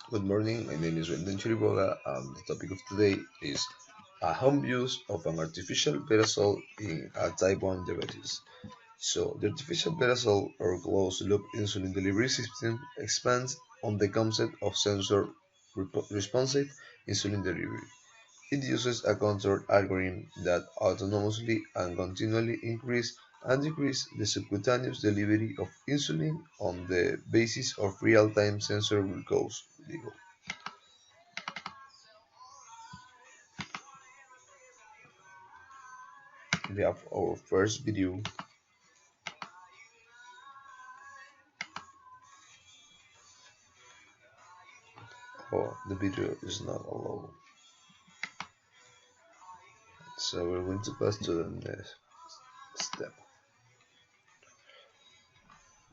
Good morning, my name is Rendon Chiriboga, and the topic of today is a home use of an artificial beta cell in a type 1 diabetes. So, the artificial beta cell or closed loop insulin delivery system expands on the concept of sensor responsive insulin delivery. It uses a controlled algorithm that autonomously and continually increase and decrease the subcutaneous delivery of insulin on the basis of real-time sensor glucose level. We have our first video. Oh, the video is not allowed. So we're going to pass to the next step.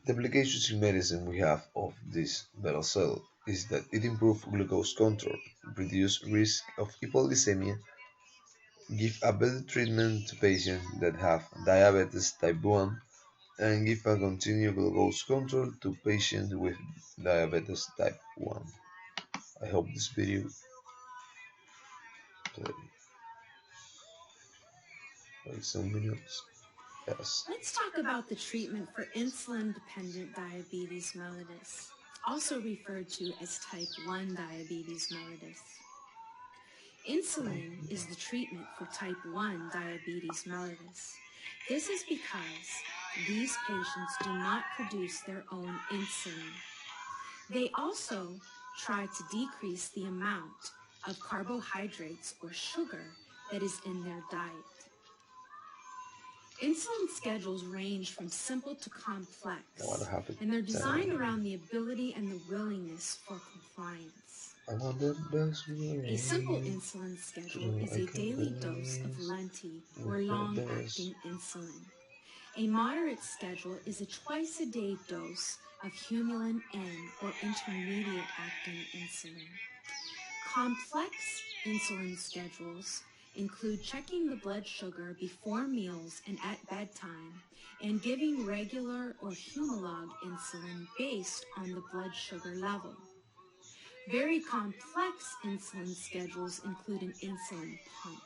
The applications in medicine we have of this beta cell is that it improves glucose control, reduce risk of hypoglycemia, give a better treatment to patients that have diabetes type 1, and give a continued glucose control to patients with diabetes type 1. I hope this video play. Wait some minutes. Yes. Let's talk about the treatment for insulin-dependent diabetes mellitus, also referred to as type 1 diabetes mellitus. Insulin is the treatment for type 1 diabetes mellitus. This is because these patients do not produce their own insulin. They also try to decrease the amount of carbohydrates or sugar that is in their diet. Insulin schedules range from simple to complex, and they're designed around the ability and the willingness for compliance. A simple insulin schedule is a daily dose of lenti or long-acting insulin. A moderate schedule is a twice-a-day dose of Humulin N or intermediate-acting insulin. Complex insulin schedules include checking the blood sugar before meals and at bedtime, and giving regular or Humalog insulin based on the blood sugar level. Very complex insulin schedules include an insulin pump.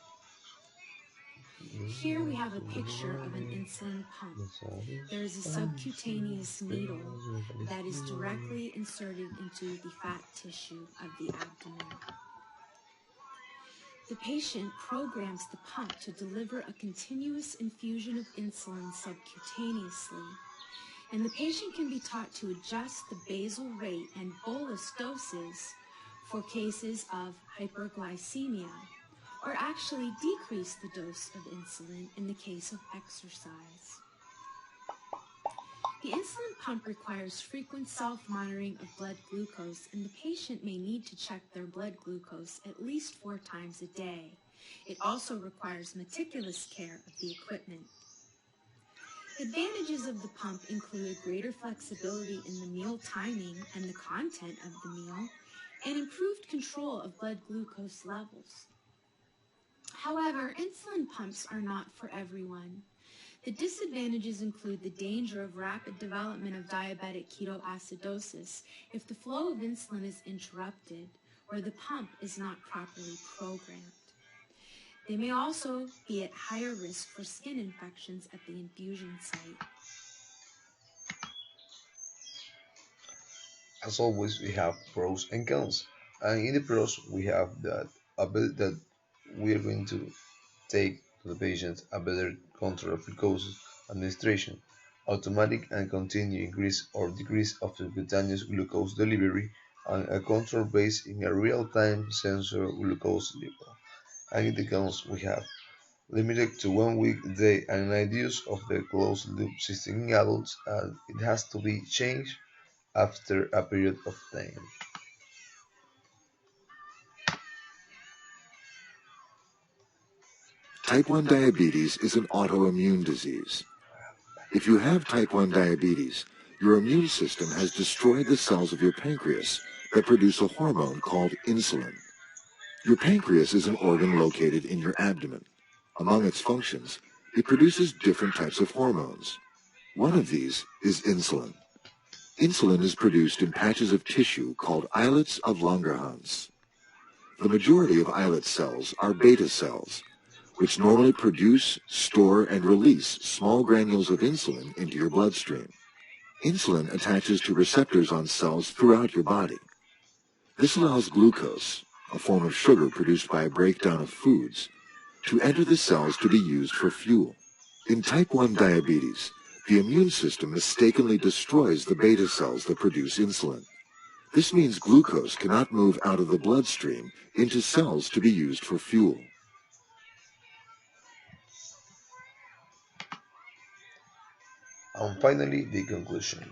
Here we have a picture of an insulin pump. There is a subcutaneous needle that is directly inserted into the fat tissue of the abdomen. The patient programs the pump to deliver a continuous infusion of insulin subcutaneously, and the patient can be taught to adjust the basal rate and bolus doses for cases of hyperglycemia, or actually decrease the dose of insulin in the case of exercise. The insulin pump requires frequent self-monitoring of blood glucose, and the patient may need to check their blood glucose at least 4 times a day. It also requires meticulous care of the equipment. Advantages of the pump include greater flexibility in the meal timing and the content of the meal, and improved control of blood glucose levels. However, insulin pumps are not for everyone. The disadvantages include the danger of rapid development of diabetic ketoacidosis if the flow of insulin is interrupted or the pump is not properly programmed. They may also be at higher risk for skin infections at the infusion site. As always, we have pros and cons. And in the pros, we have that we are going to take to the patient a better control of glucose administration, automatic and continued increase or decrease of subcutaneous glucose delivery, and a control based in a real-time sensor glucose level. And in the cons, we have limited to 1 week day and night use of the closed loop system in adults, and it has to be changed after a period of time. Type 1 diabetes is an autoimmune disease. If you have type 1 diabetes, your immune system has destroyed the cells of your pancreas that produce a hormone called insulin. Your pancreas is an organ located in your abdomen. Among its functions, it produces different types of hormones. One of these is insulin. Insulin is produced in patches of tissue called islets of Langerhans. The majority of islet cells are beta cells, which normally produce, store, and release small granules of insulin into your bloodstream. Insulin attaches to receptors on cells throughout your body. This allows glucose, a form of sugar produced by a breakdown of foods, to enter the cells to be used for fuel. In type 1 diabetes, the immune system mistakenly destroys the beta cells that produce insulin. This means glucose cannot move out of the bloodstream into cells to be used for fuel. And finally, the conclusion.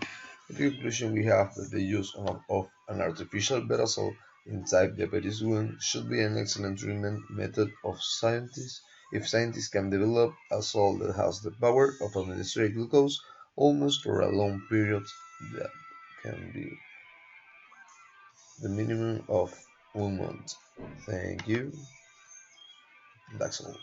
In the conclusion, we have that the use of an artificial beta cell in type diabetes 1 should be an excellent treatment method of scientists if scientists can develop a cell that has the power of administering glucose almost for a long period that can be the minimum of 1 month. Thank you. That's all.